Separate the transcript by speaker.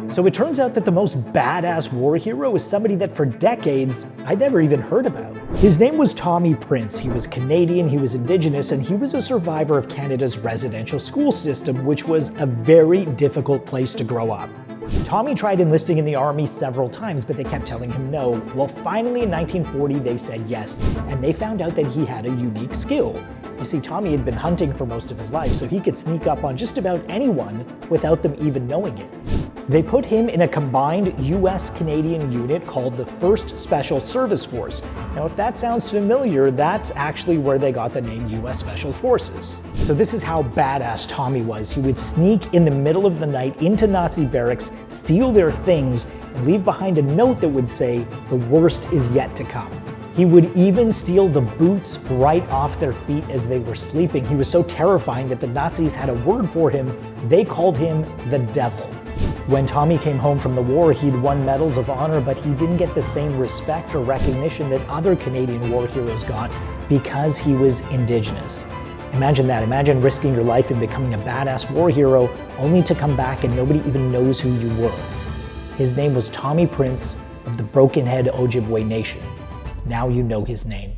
Speaker 1: So it turns out that the most badass war hero is somebody that for decades I'd never even heard about. His name was Tommy Prince. He was Canadian, he was Indigenous, and he was a survivor of Canada's residential school system, which was a very difficult place to grow up. Tommy tried enlisting in the army several times, but they kept telling him no. Well, finally in 1940, they said yes, and they found out that he had a unique skill. You see, Tommy had been hunting for most of his life, so he could sneak up on just about anyone without them even knowing it. They put him in a combined US-Canadian unit called the 1st Special Service Force. Now, if that sounds familiar, that's actually where they got the name US Special Forces. So this is how badass Tommy was. He would sneak in the middle of the night into Nazi barracks, steal their things, and leave behind a note that would say, "The worst is yet to come." He would even steal the boots right off their feet as they were sleeping. He was so terrifying that the Nazis had a word for him. They called him the Devil. When Tommy came home from the war, he'd won medals of honor, but he didn't get the same respect or recognition that other Canadian war heroes got because he was Indigenous. Imagine that. Imagine risking your life and becoming a badass war hero only to come back and nobody even knows who you were. His name was Tommy Prince of the Broken Head Ojibwe Nation. Now you know his name.